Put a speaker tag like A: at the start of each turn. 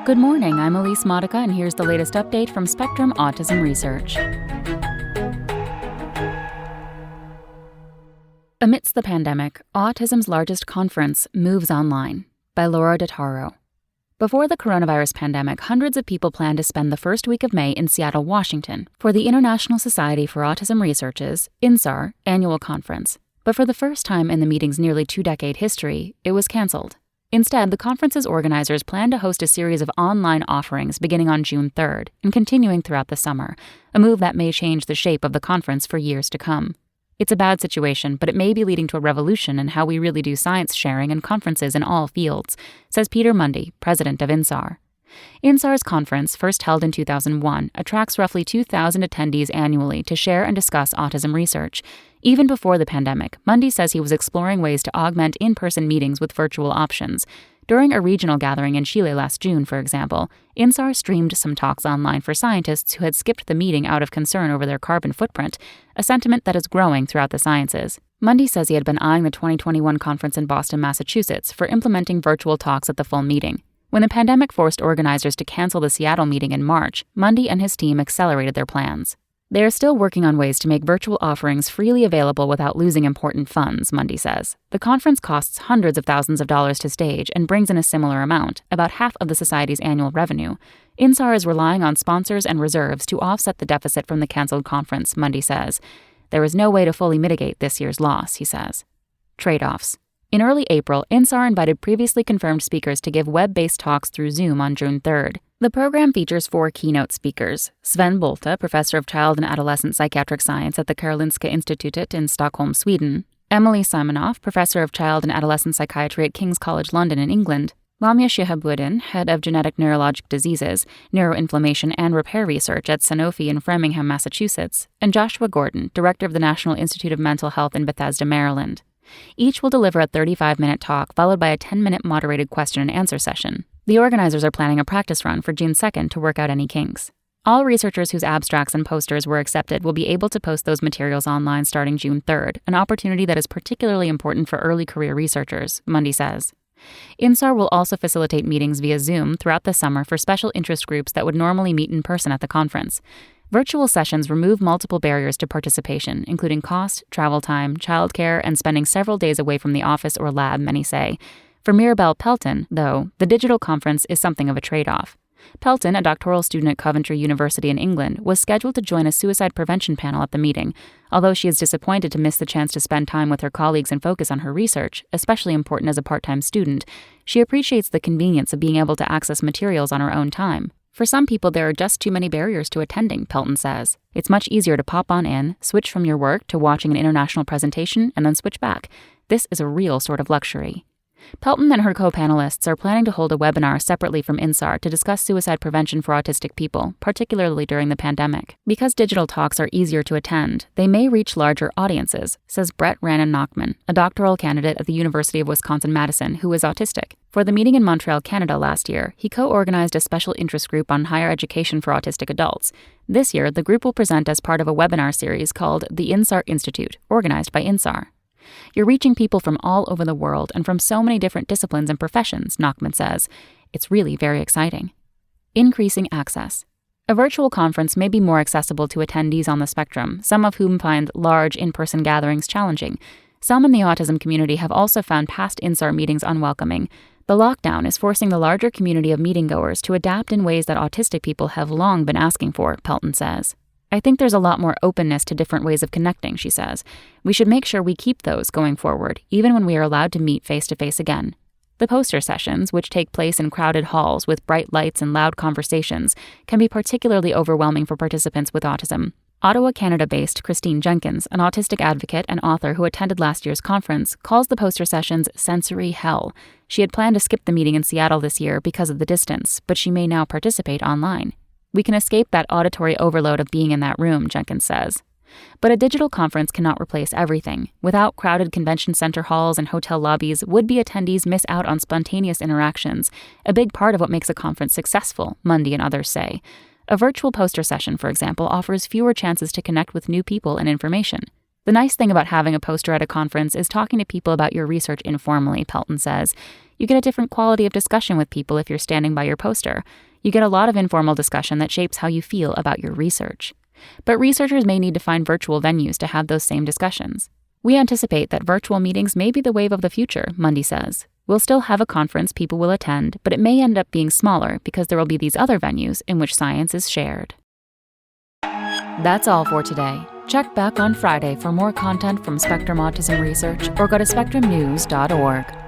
A: Good morning, I'm Elise Modica, and here's the latest update from Spectrum Autism Research. Amidst the pandemic, autism's largest conference moves online, by Laura Dettaro. Before the coronavirus pandemic, hundreds of people planned to spend the first week of May in Seattle, Washington, for the International Society for Autism Research's, INSAR, annual conference. But for the first time in the meeting's nearly two-decade history, it was canceled. Instead, the conference's organizers plan to host a series of online offerings beginning on June 3rd and continuing throughout the summer, a move that may change the shape of the conference for years to come. It's a bad situation, but it may be leading to a revolution in how we really do science sharing and conferences in all fields, says Peter Mundy, president of INSAR. INSAR's conference, first held in 2001, attracts roughly 2,000 attendees annually to share and discuss autism research. Even before the pandemic, Mundy says he was exploring ways to augment in-person meetings with virtual options. During a regional gathering in Chile last June, for example, INSAR streamed some talks online for scientists who had skipped the meeting out of concern over their carbon footprint, a sentiment that is growing throughout the sciences. Mundy says he had been eyeing the 2021 conference in Boston, Massachusetts, for implementing virtual talks at the full meeting. When the pandemic forced organizers to cancel the Seattle meeting in March, Mundy and his team accelerated their plans. They are still working on ways to make virtual offerings freely available without losing important funds, Mundy says. The conference costs hundreds of thousands of dollars to stage and brings in a similar amount, about half of the Society's annual revenue. INSAR is relying on sponsors and reserves to offset the deficit from the canceled conference, Mundy says. There is no way to fully mitigate this year's loss, he says. Trade-offs. In early April, INSAR invited previously confirmed speakers to give web-based talks through Zoom on June 3rd. The program features 4 keynote speakers: Sven Bolte, professor of child and adolescent psychiatric science at the Karolinska Institutet in Stockholm, Sweden; Emily Simonoff, professor of child and adolescent psychiatry at King's College London in England; Lamia Shihabuddin, head of genetic neurologic diseases, neuroinflammation and repair research at Sanofi in Framingham, Massachusetts; and Joshua Gordon, director of the National Institute of Mental Health in Bethesda, Maryland. Each will deliver a 35-minute talk followed by a 10-minute moderated question and answer session. The organizers are planning a practice run for June 2nd to work out any kinks. All researchers whose abstracts and posters were accepted will be able to post those materials online starting June 3rd, an opportunity that is particularly important for early career researchers, Mundy says. INSAR will also facilitate meetings via Zoom throughout the summer for special interest groups that would normally meet in person at the conference. Virtual sessions remove multiple barriers to participation, including cost, travel time, childcare, and spending several days away from the office or lab, many say. For Mirabelle Pelton, though, the digital conference is something of a trade-off. Pelton, a doctoral student at Coventry University in England, was scheduled to join a suicide prevention panel at the meeting. Although she is disappointed to miss the chance to spend time with her colleagues and focus on her research, especially important as a part-time student, she appreciates the convenience of being able to access materials on her own time. For some people, there are just too many barriers to attending, Pelton says. It's much easier to pop on in, switch from your work to watching an international presentation, and then switch back. This is a real sort of luxury. Pelton and her co-panelists are planning to hold a webinar separately from INSAR to discuss suicide prevention for autistic people, particularly during the pandemic. Because digital talks are easier to attend, they may reach larger audiences, says Brett Rannon-Nachman, a doctoral candidate at the University of Wisconsin-Madison who is autistic. For the meeting in Montreal, Canada last year, he co-organized a special interest group on higher education for autistic adults. This year, the group will present as part of a webinar series called the INSAR Institute, organized by INSAR. You're reaching people from all over the world and from so many different disciplines and professions, Nachman says. It's really very exciting. Increasing access. A virtual conference may be more accessible to attendees on the spectrum, some of whom find large in-person gatherings challenging. Some in the autism community have also found past INSAR meetings unwelcoming. The lockdown is forcing the larger community of meetinggoers to adapt in ways that autistic people have long been asking for, Pelton says. I think there's a lot more openness to different ways of connecting, she says. We should make sure we keep those going forward, even when we are allowed to meet face-to-face again. The poster sessions, which take place in crowded halls with bright lights and loud conversations, can be particularly overwhelming for participants with autism. Ottawa, Canada-based Christine Jenkins, an autistic advocate and author who attended last year's conference, calls the poster sessions sensory hell. She had planned to skip the meeting in Seattle this year because of the distance, but she may now participate online. We can escape that auditory overload of being in that room, Jenkins says. But a digital conference cannot replace everything. Without crowded convention center halls and hotel lobbies, would-be attendees miss out on spontaneous interactions, a big part of what makes a conference successful, Mundy and others say. A virtual poster session, for example, offers fewer chances to connect with new people and information. The nice thing about having a poster at a conference is talking to people about your research informally, Pelton says. You get a different quality of discussion with people if you're standing by your poster. You get a lot of informal discussion that shapes how you feel about your research. But researchers may need to find virtual venues to have those same discussions. We anticipate that virtual meetings may be the wave of the future, Mundy says. We'll still have a conference people will attend, but it may end up being smaller because there will be these other venues in which science is shared. That's all for today. Check back on Friday for more content from Spectrum Autism Research or go to spectrumnews.org.